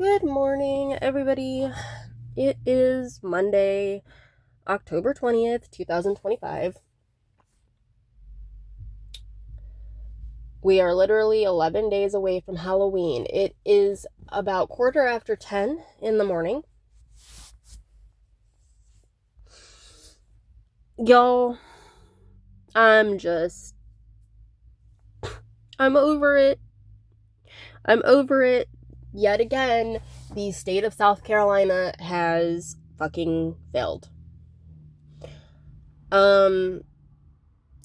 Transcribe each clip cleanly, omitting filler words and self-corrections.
Good morning, everybody. It is Monday, October 20th, 2025. We are literally 11 days away from Halloween. It is about 10:15 in the morning. Y'all, I'm over it. I'm over it. Yet again, the state of South Carolina has fucking failed.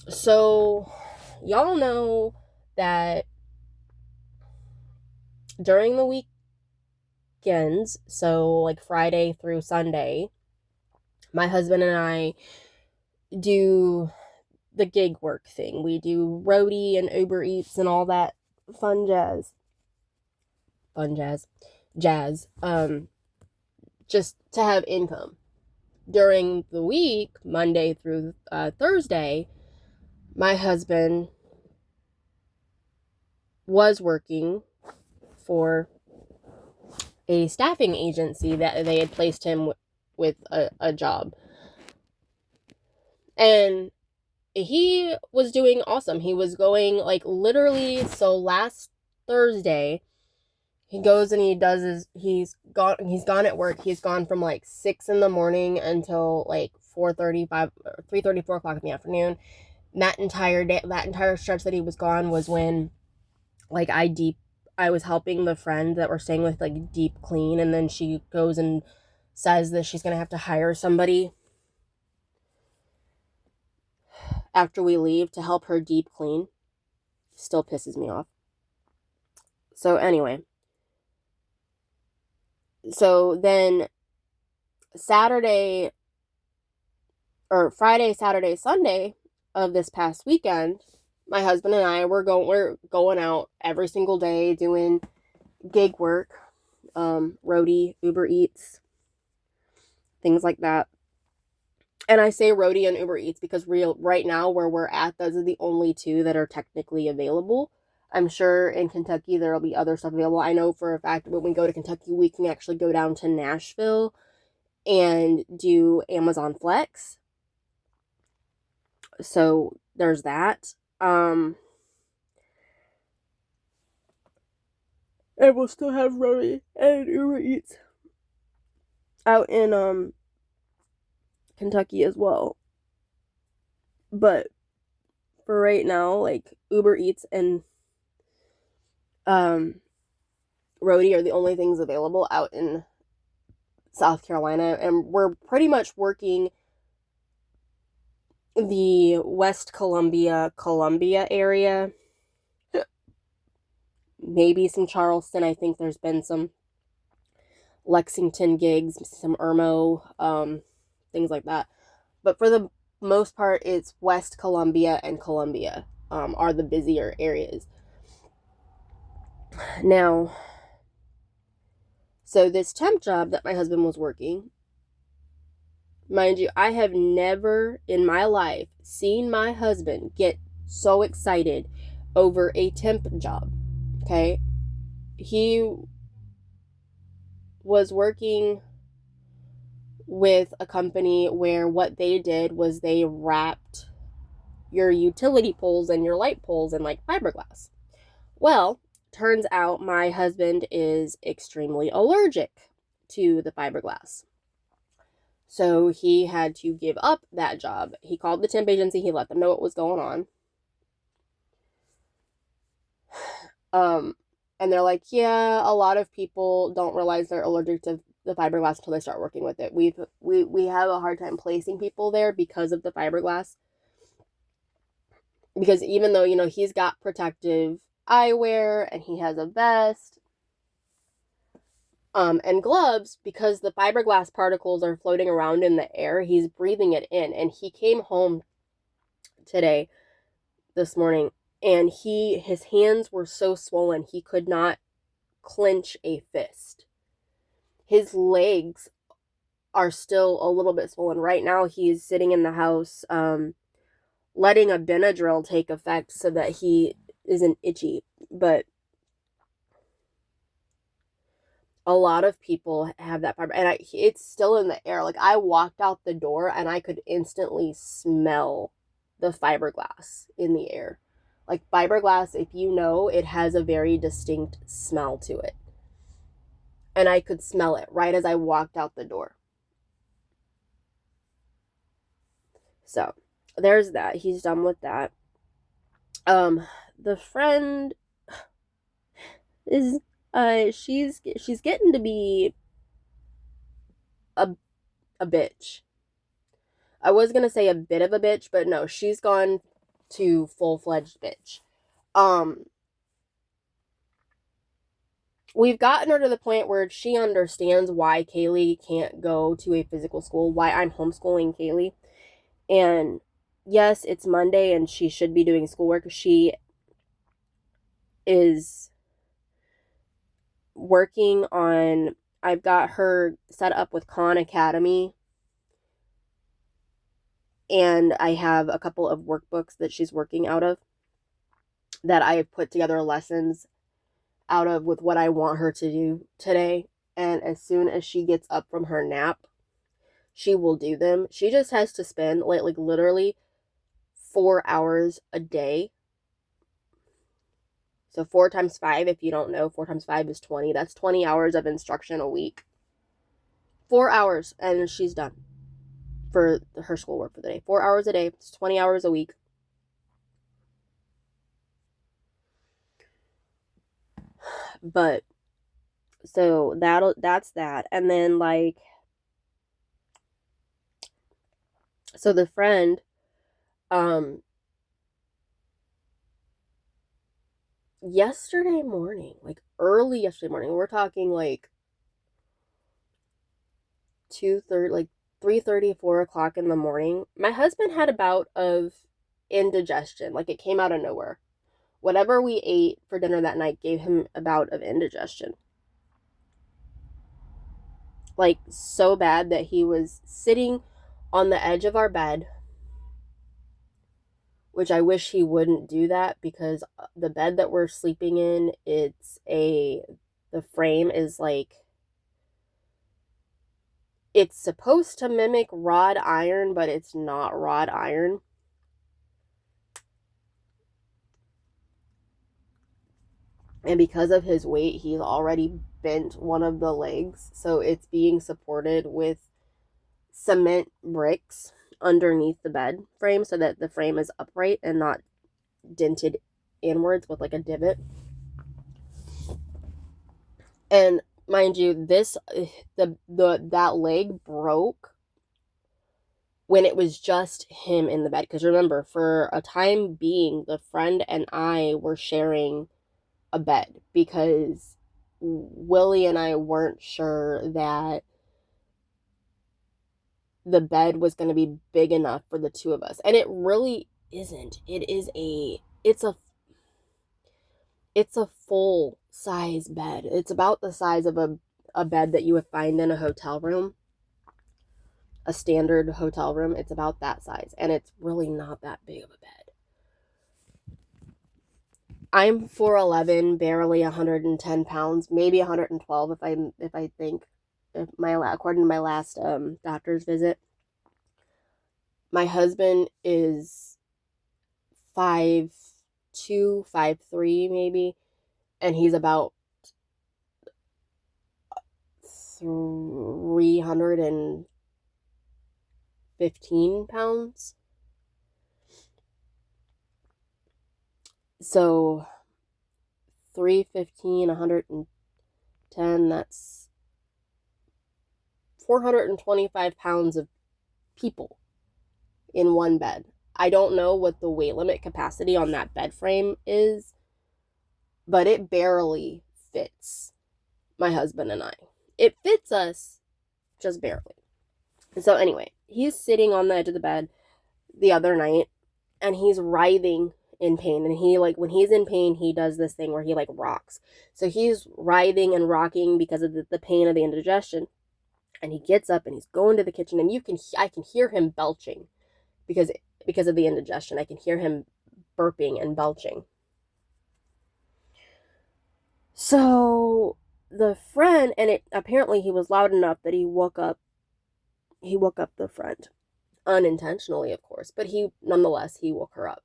So y'all know that during the weekends, so like Friday through Sunday, my husband and I do the gig work thing. We do roadie and Uber Eats and all that fun jazz. Jazz. Just to have income. During the week, Monday through Thursday, my husband was working for a staffing agency that they had placed him with a job. And he was doing awesome. He was going like literally, so last Thursday, he goes and he's gone at work. He's gone from like 6 in the morning until like 4:35, 3:30, 4 o'clock in the afternoon. That entire day, that entire stretch that he was gone was when like I was helping the friend that we're staying with like deep clean, and then she goes and says that she's gonna have to hire somebody after we leave to help her deep clean. Still pisses me off. So anyway, so then Saturday or Friday, Saturday, Sunday of this past weekend, my husband and I we're going out every single day doing gig work, roadie, Uber Eats, things like that. And I say roadie and Uber Eats because right now where we're at, those are the only two that are technically available. I'm sure in Kentucky there will be other stuff available. I know for a fact when we go to Kentucky, we can actually go down to Nashville and do Amazon Flex. So there's that. And we'll still have roadie and Uber Eats out in Kentucky as well. But for right now, like Uber Eats and roadie are the only things available out in South Carolina, and we're pretty much working the West Columbia area, maybe some Charleston. I think there's been some Lexington gigs, some Irmo, things like that, but for the most part it's West Columbia and Columbia are the busier areas. Now, so this temp job that my husband was working, mind you, I have never in my life seen my husband get so excited over a temp job. Okay? He was working with a company where what they did was they wrapped your utility poles and your light poles in like fiberglass. Well, turns out my husband is extremely allergic to the fiberglass. So he had to give up that job. He called the temp agency, he let them know what was going on. And they're like, yeah, a lot of people don't realize they're allergic to the fiberglass until they start working with it. We have a hard time placing people there because of the fiberglass. Because even though, he's got protective eyewear and he has a vest, and gloves, because the fiberglass particles are floating around in the air, he's breathing it in. And he came home this morning, and his hands were so swollen he could not clench a fist. His legs are still a little bit swollen. Right now he's sitting in the house, letting a Benadryl take effect so that he isn't itchy. But a lot of people have that fiber, and it's still in the air. Like, I walked out the door and I could instantly smell the fiberglass in the air. Like, fiberglass, if you know, it has a very distinct smell to it. And I could smell it right as I walked out the door. So, there's that. He's done with that. The friend is she's getting to be a bitch. I was gonna say a bit of a bitch, but no, she's gone to full-fledged bitch. We've gotten her to the point where she understands why Kaylee can't go to a physical school, why I'm homeschooling Kaylee. And yes, it's Monday and she should be doing schoolwork. She is working on, I've got her set up with Khan Academy, and I have a couple of workbooks that she's working out of that I have put together lessons out of with what I want her to do today. And as soon as she gets up from her nap, she will do them. She just has to spend like literally 4 hours a day. So 4 times 5, if you don't know, 4 times 5 is 20. That's 20 hours of instruction a week. 4 hours, and she's done for her schoolwork for the day. 4 hours a day. It's 20 hours a week. But so that's that. And then, like, so the friend yesterday morning, like early yesterday morning, we're talking like 2:30, like 3:30, 4 o'clock in the morning, my husband had a bout of indigestion. Like, it came out of nowhere. Whatever we ate for dinner that night gave him a bout of indigestion. Like, so bad that he was sitting on the edge of our bed, which I wish he wouldn't do that, because the bed that we're sleeping in, the frame is like, it's supposed to mimic wrought iron, but it's not wrought iron. And because of his weight, he's already bent one of the legs, so it's being supported with cement bricks underneath the bed frame so that the frame is upright and not dented inwards with like a divot. And mind you, that leg broke when it was just him in the bed. Because remember, for a time being, the friend and I were sharing a bed because Willie and I weren't sure that the bed was going to be big enough for the two of us. And it really isn't. It's a full size bed. It's about the size of a bed that you would find in a hotel room. A standard hotel room. It's about that size. And it's really not that big of a bed. I'm 4'11", barely 110 pounds, maybe 112 if I think, according to my last doctor's visit. My husband is 5'2", 5'3", maybe, and he's about 315 pounds. So 315, 110, that's 425 pounds of people in one bed. I don't know what the weight limit capacity on that bed frame is, but it barely fits my husband and I. It fits us, just barely. So anyway, he's sitting on the edge of the bed the other night, and he's writhing in pain. And he, like, when he's in pain, he does this thing where he, like, rocks. So he's writhing and rocking because of the pain of the indigestion. And he gets up and he's going to the kitchen, and I can hear him belching because of the indigestion. I can hear him burping and belching. So the friend, and apparently he was loud enough that he woke up the friend. Unintentionally, of course, but he woke her up.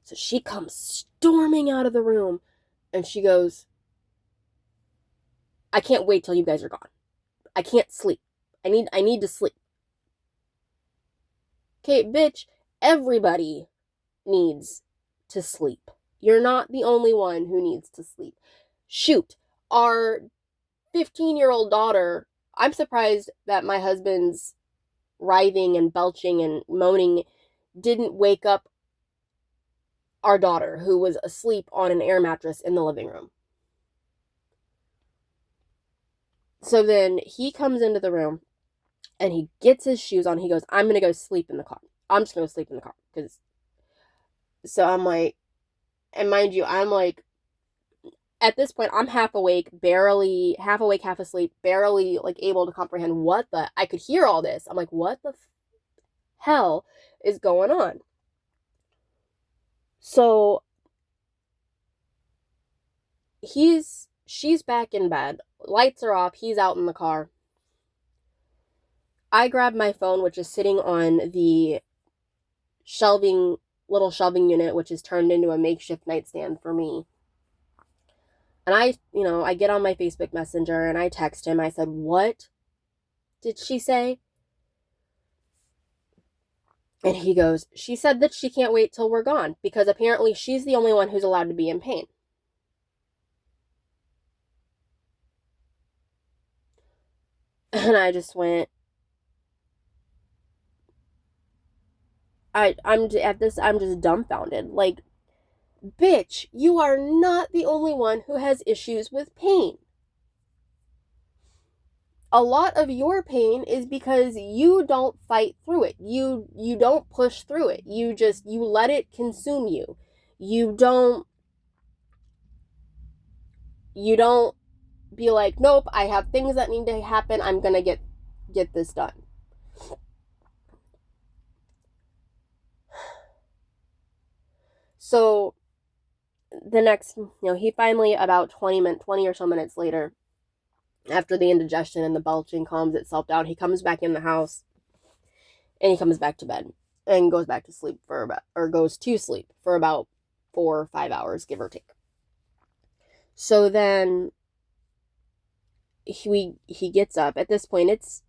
So she comes storming out of the room and she goes, I can't wait till you guys are gone. I can't sleep. I need to sleep. Okay, bitch, everybody needs to sleep. You're not the only one who needs to sleep. Shoot, our 15-year-old daughter, I'm surprised that my husband's writhing and belching and moaning didn't wake up our daughter, who was asleep on an air mattress in the living room. So then he comes into the room and he gets his shoes on. He goes, I'm going to go sleep in the car. I'm just going to sleep in the car. So I'm like, and mind you, I'm like, at this point, I'm half awake, half asleep, barely like able to comprehend I could hear all this. I'm like, what the hell is going on? So she's back in bed. Lights are off. He's out in the car. I grab my phone, which is sitting on the little shelving unit, which is turned into a makeshift nightstand for me. And I get on my Facebook Messenger and I text him. I said, what did she say? And he goes, she said that she can't wait till we're gone because apparently she's the only one who's allowed to be in pain. And I just went, I'm just dumbfounded. Like, bitch, you are not the only one who has issues with pain. A lot of your pain is because you don't fight through it. You don't push through it. You let it consume you. You don't be like, nope, I have things that need to happen. I'm going to get this done. So the next, he finally, about 20 or so minutes later, after the indigestion and the belching calms itself down, he comes back in the house and he comes back to bed and goes to sleep for about 4 or 5 hours, give or take. So then he gets up. At this point, it's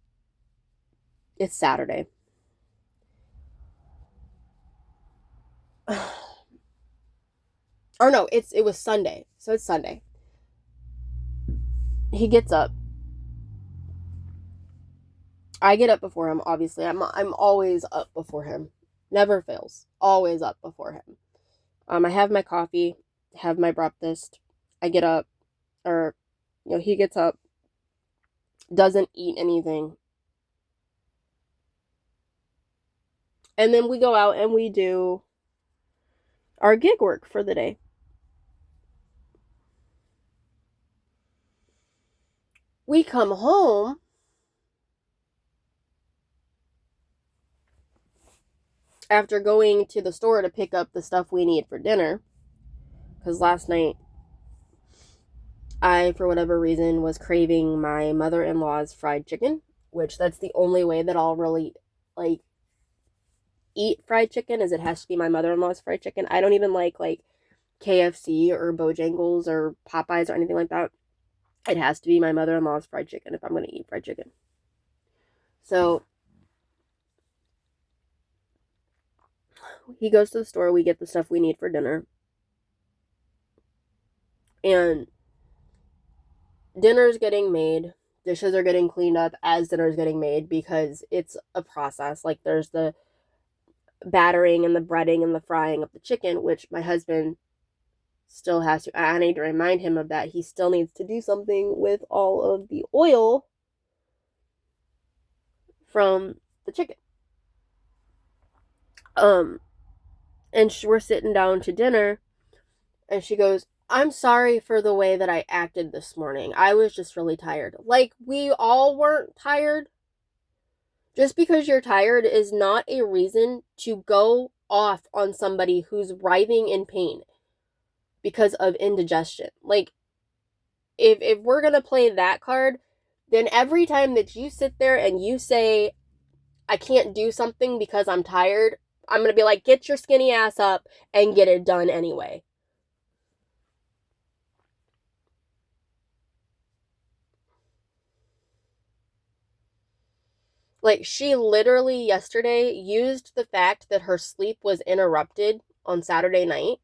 Saturday. Or no, it was Sunday. So it's Sunday. He gets up. I get up before him, obviously. I'm always up before him. Never fails. Always up before him. I have my coffee, have my breakfast. I get up, or he gets up, doesn't eat anything. And then we go out and we do our gig work for the day. We come home after going to the store to pick up the stuff we need for dinner, because last night I, for whatever reason, was craving my mother-in-law's fried chicken, which that's the only way that I'll really eat fried chicken, is it has to be my mother-in-law's fried chicken. I don't even like KFC or Bojangles or Popeyes or anything like that. It has to be my mother-in-law's fried chicken if I'm going to eat fried chicken. So he goes to the store, we get the stuff we need for dinner. And dinner's getting made. Dishes are getting cleaned up as dinner's getting made because it's a process. Like, there's the battering and the breading and the frying of the chicken, which my husband still has to. I need to remind him of that. He still needs to do something with all of the oil from the chicken. And we're sitting down to dinner, and she goes, I'm sorry for the way that I acted this morning. I was just really tired. Like, we all weren't tired. Just because you're tired is not a reason to go off on somebody who's writhing in pain because of indigestion. Like, if we're gonna play that card, then every time that you sit there and you say, I can't do something because I'm tired, I'm gonna be like, get your skinny ass up and get it done anyway. Like, she literally yesterday used the fact that her sleep was interrupted on Saturday night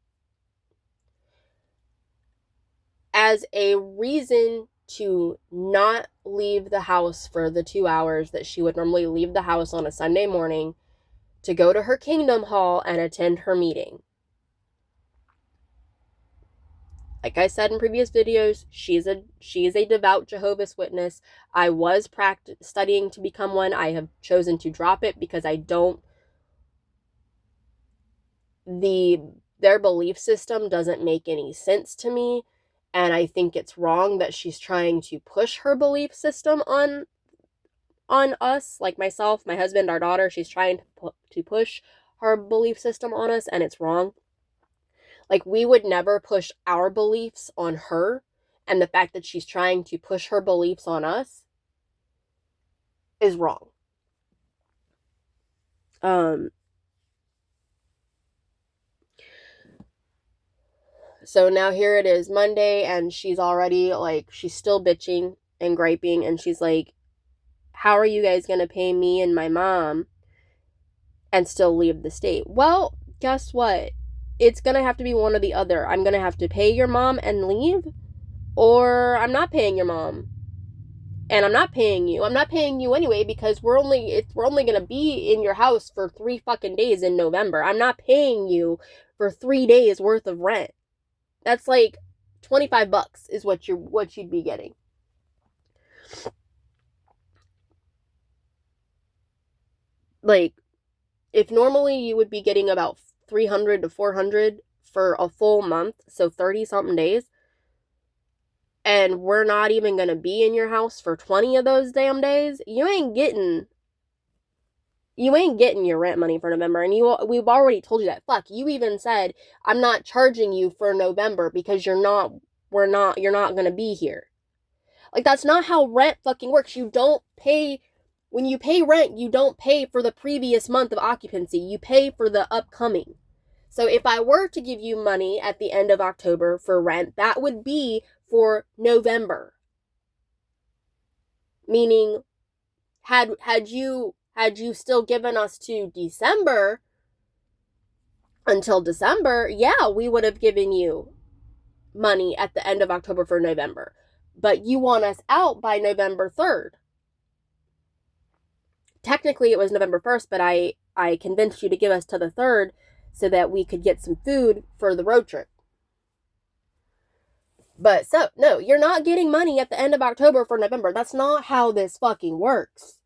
as a reason to not leave the house for the 2 hours that she would normally leave the house on a Sunday morning to go to her Kingdom Hall and attend her meeting. Like I said in previous videos, she's a devout Jehovah's Witness. I was studying to become one. I have chosen to drop it because I don't. Their belief system doesn't make any sense to me, and I think it's wrong that she's trying to push her belief system on us, like myself, my husband, our daughter. She's trying to push her belief system on us, and it's wrong. Like, we would never push our beliefs on her, and the fact that she's trying to push her beliefs on us is wrong. So now here it is Monday, and she's already, like, she's still bitching and griping, and she's like, how are you guys going to pay me and my mom and still leave the state? Well, guess what? It's going to have to be one or the other. I'm going to have to pay your mom and leave, or I'm not paying your mom. And I'm not paying you. I'm not paying you anyway because we're only going to be in your house for 3 fucking days in November. I'm not paying you for 3 days worth of rent. That's like $25 is what you'd be getting. Like, if normally you would be getting about $300 to $400 for a full month, so 30 something days, and we're not even going to be in your house for 20 of those damn days, you ain't getting your rent money for November. And we've already told you that. Fuck, you even said, I'm not charging you for November because you're not going to be here. Like, that's not how rent fucking works. You don't pay, when you pay rent, you don't pay for the previous month of occupancy. You pay for the upcoming. So if I were to give you money at the end of October for rent, that would be for November. Meaning, had you still given us to December, until December, yeah, we would have given you money at the end of October for November. But you want us out by November 3rd. Technically, it was November 1st, but I convinced you to give us to the 3rd so that we could get some food for the road trip. But so, no, you're not getting money at the end of October for November. That's not how this fucking works.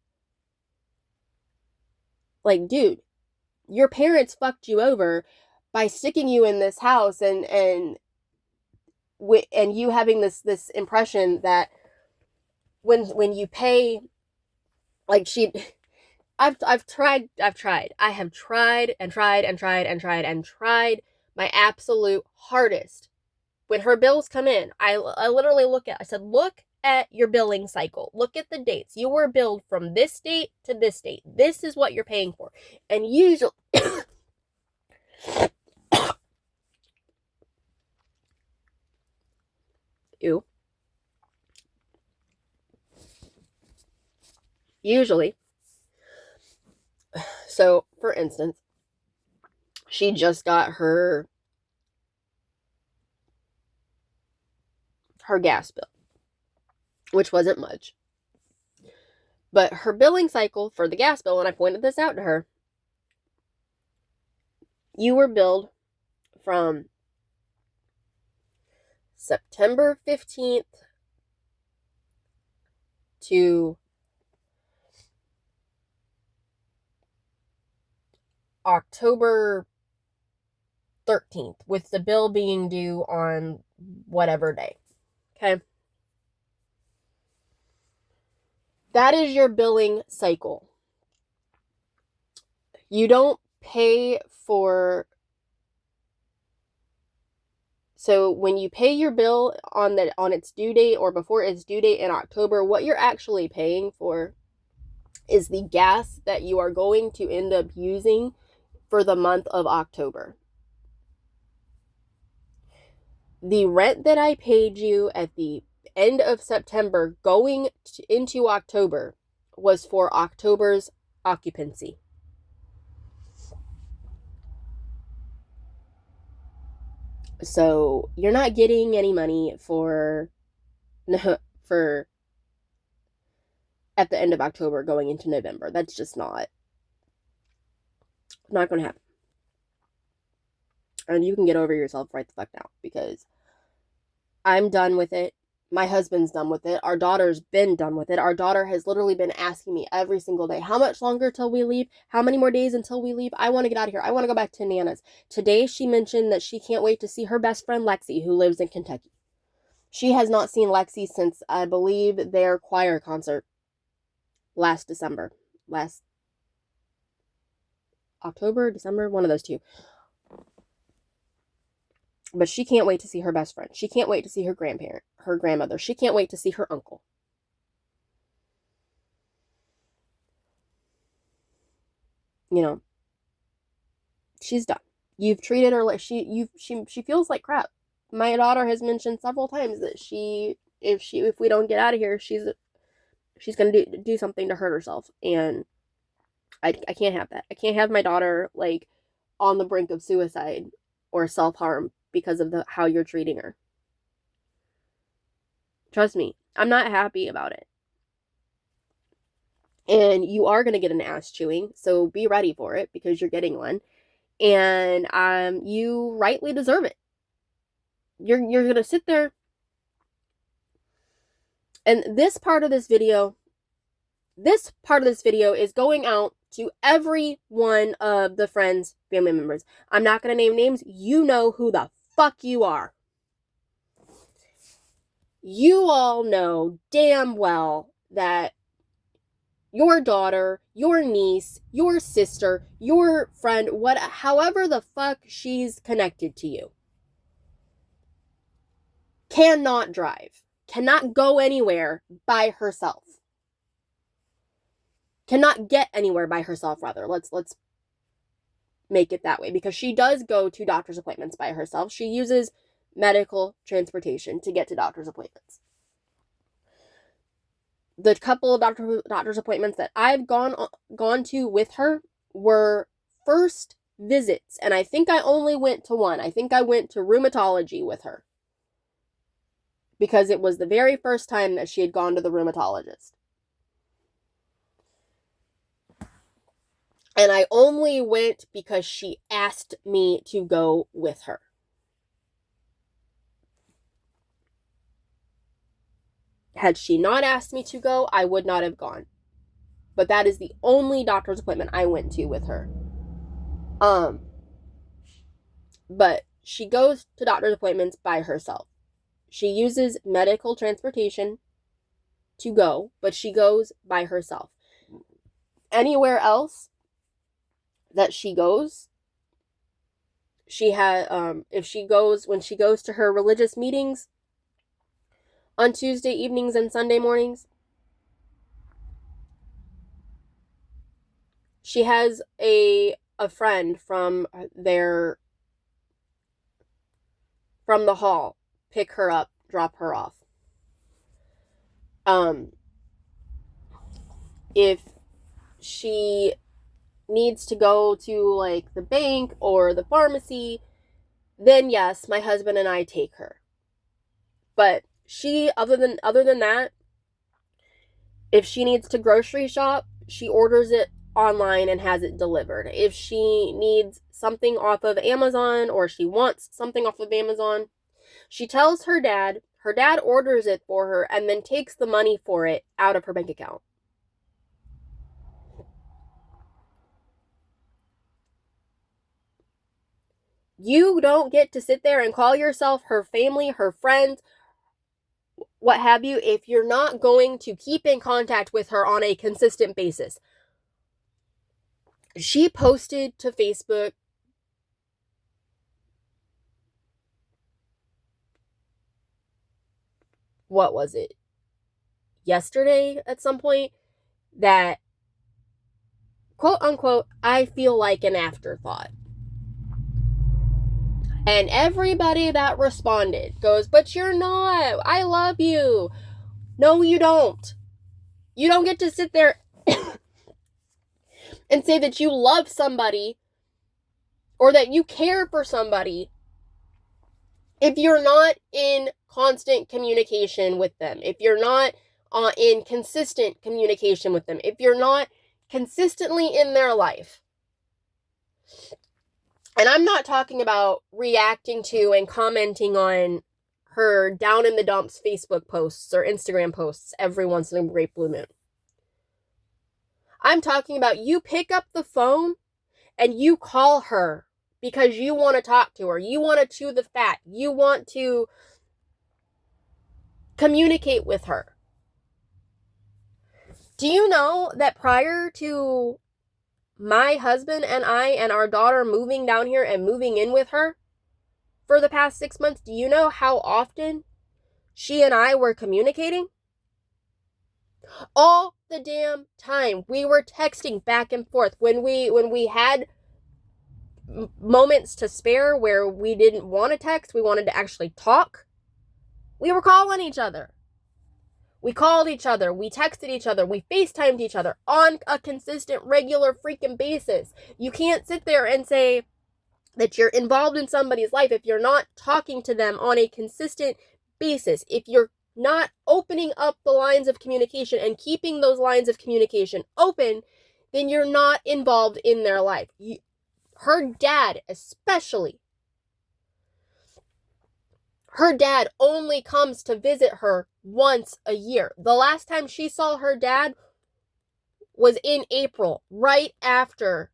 Like, dude, your parents fucked you over by sticking you in this house and you having this impression that when you pay, like, I have tried my absolute hardest. When her bills come in, I literally I said, look at your billing cycle. Look at the dates. You were billed from this date to this date. This is what you're paying for. And usually, ew. Usually, so for instance, she just got her gas bill, which wasn't much. But her billing cycle for the gas bill, and I pointed this out to her, you were billed from September 15th to October 13th, with the bill being due on whatever day. Okay? That is your billing cycle. You don't pay for So when you pay your bill on its due date or before its due date in October, what you're actually paying for is the gas that you are going to end up using for the month of October. The rent that I paid you at the end of September going into October was for October's occupancy. So you're not getting any money for at the end of October going into November. That's just not going to happen. And you can get over yourself right the fuck now, because I'm done with it. My husband's done with it. Our daughter's been done with it. Our daughter has literally been asking me every single day, how much longer till we leave? How many more days until we leave? I want to get out of here. I want to go back to Nana's. Today, she mentioned that she can't wait to see her best friend, Lexi, who lives in Kentucky. She has not seen Lexi since, I believe, their choir concert last December. Last October, December, one of those two. But she can't wait to see her best friend. She can't wait to see her grandmother. She can't wait to see her uncle. You know, she's done. You've treated her like she feels like crap. My daughter has mentioned several times that if we don't get out of here, she's gonna do something to hurt herself, and I can't have that. I can't have my daughter like on the brink of suicide or self-harm because of how you're treating her. Trust me, I'm not happy about it. And you are going to get an ass chewing, so be ready for it, because you're getting one. And you rightly deserve it. You're going to sit there. And this part of this video is going out to every one of the friends, family members. I'm not going to name names. You know who the fuck you are. You all know damn well that your daughter, your niece, your sister, your friend, however the fuck she's connected to you, cannot drive, cannot go anywhere by herself. Cannot get anywhere by herself, rather. Let's make it that way, because she does go to doctor's appointments by herself. She uses medical transportation to get to doctor's appointments. The couple of doctor's appointments that I've gone to with her were first visits, and I think I only went to one. I think I went to rheumatology with her, because it was the very first time that she had gone to the rheumatologist. And I only went because she asked me to go with her. Had she not asked me to go, I would not have gone. But that is the only doctor's appointment I went to with her. But she goes to doctor's appointments by herself. She uses medical transportation to go, but she goes by herself. Anywhere else that she goes, she had when she goes to her religious meetings on Tuesday evenings and Sunday mornings, she has a friend from the hall pick her up, drop her off. If she needs to go to like the bank or the pharmacy, then yes, my husband and I take her. But she, other than that, if she needs to grocery shop, she orders it online and has it delivered. If she needs something off of Amazon, or she wants something off of Amazon, she tells her dad orders it for her and then takes the money for it out of her bank account. You don't get to sit there and call yourself her family, her friends, what have you, if you're not going to keep in contact with her on a consistent basis. She posted to Facebook what was it, yesterday at some point, that, quote unquote, I feel like an afterthought. And everybody that responded goes, but you're not. I love you. No, you don't. You don't get to sit there and say that you love somebody or that you care for somebody if you're not in constant communication with them, if you're not in consistent communication with them, if you're not consistently in their life. And I'm not talking about reacting to and commenting on her down in the dumps Facebook posts or Instagram posts every once in a great blue moon. I'm talking about you pick up the phone and you call her because you want to talk to her. You want to chew the fat. You want to communicate with her. Do you know that prior to my husband and I and our daughter moving down here and moving in with her for the past 6 months, do you know how often she and I were communicating? All the damn time. We were texting back and forth. When we had moments to spare where we didn't want to text, we wanted to actually talk, we were calling each other. We called each other, we texted each other, we FaceTimed each other on a consistent, regular freaking basis. You can't sit there and say that you're involved in somebody's life if you're not talking to them on a consistent basis. If you're not opening up the lines of communication and keeping those lines of communication open, then you're not involved in their life. Her dad, especially, her dad only comes to visit her once a year. The last time she saw her dad was in April, right after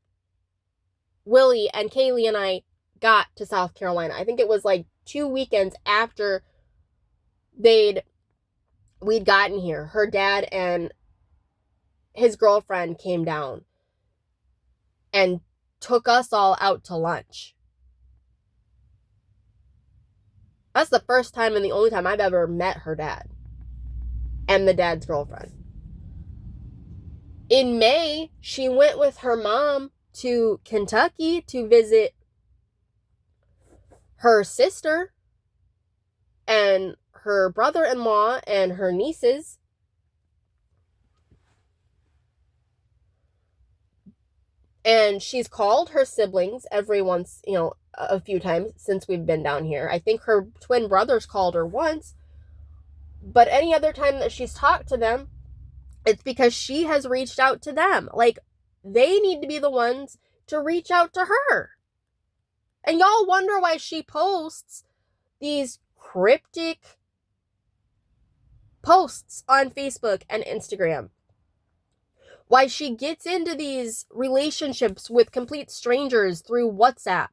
Willie and Kaylee and I got to South Carolina. I think it was like 2 weekends after we'd gotten here. Her dad and his girlfriend came down and took us all out to lunch. That's the first time and the only time I've ever met her dad and the dad's girlfriend. In May, she went with her mom to Kentucky to visit her sister and her brother-in-law and her nieces. And she's called her siblings every once, a few times since we've been down here. I think her twin brothers called her once. But any other time that she's talked to them, it's because she has reached out to them. Like, they need to be the ones to reach out to her. And y'all wonder why she posts these cryptic posts on Facebook and Instagram. Why she gets into these relationships with complete strangers through WhatsApp.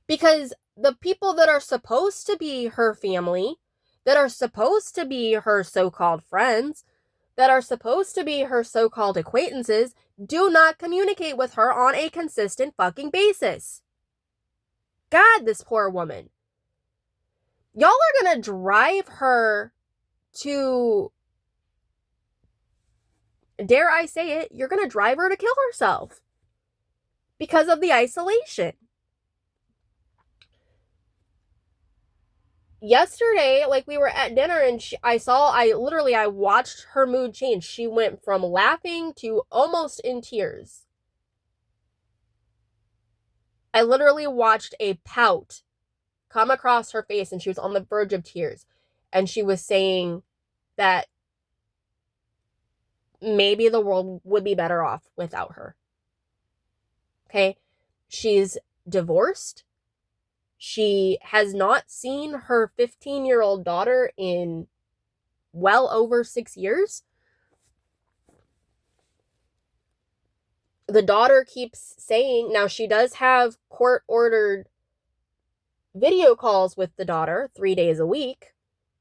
Because the people that are supposed to be her family, that are supposed to be her so-called friends, that are supposed to be her so-called acquaintances, do not communicate with her on a consistent fucking basis. God, this poor woman. Y'all are gonna drive her to, dare I say it, you're gonna drive her to kill herself because of the isolation. Yesterday, like, we were at dinner and I watched her mood change. She went from laughing to almost in tears. I literally watched a pout come across her face and she was on the verge of tears. And she was saying that maybe the world would be better off without her. Okay? She's divorced. She has not seen her 15-year-old daughter in well over 6 years. The daughter keeps saying, now she does have court-ordered video calls with the daughter 3 days a week.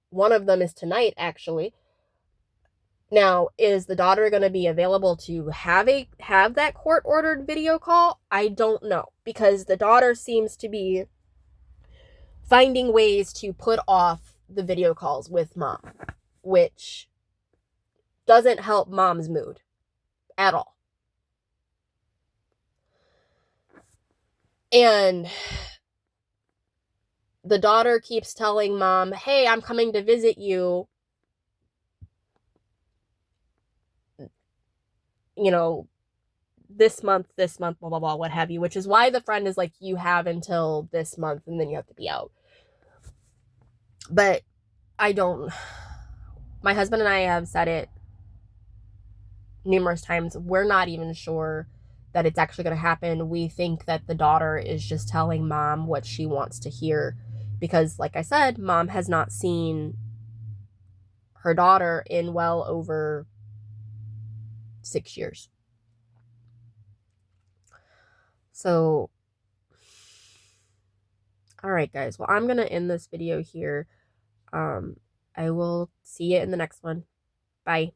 One of them is tonight, actually. Now, is the daughter going to be available to have that court-ordered video call? I don't know, because the daughter seems to be finding ways to put off the video calls with mom, which doesn't help mom's mood at all. And the daughter keeps telling mom, hey, I'm coming to visit you, you know, this month, blah, blah, blah, what have you, which is why the friend is like, you have until this month and then you have to be out. But my husband and I have said it numerous times. We're not even sure that it's actually going to happen. We think that the daughter is just telling mom what she wants to hear because, like I said, mom has not seen her daughter in well over 6 years. So, all right, guys. Well, I'm going to end this video here. I will see you in the next one. Bye.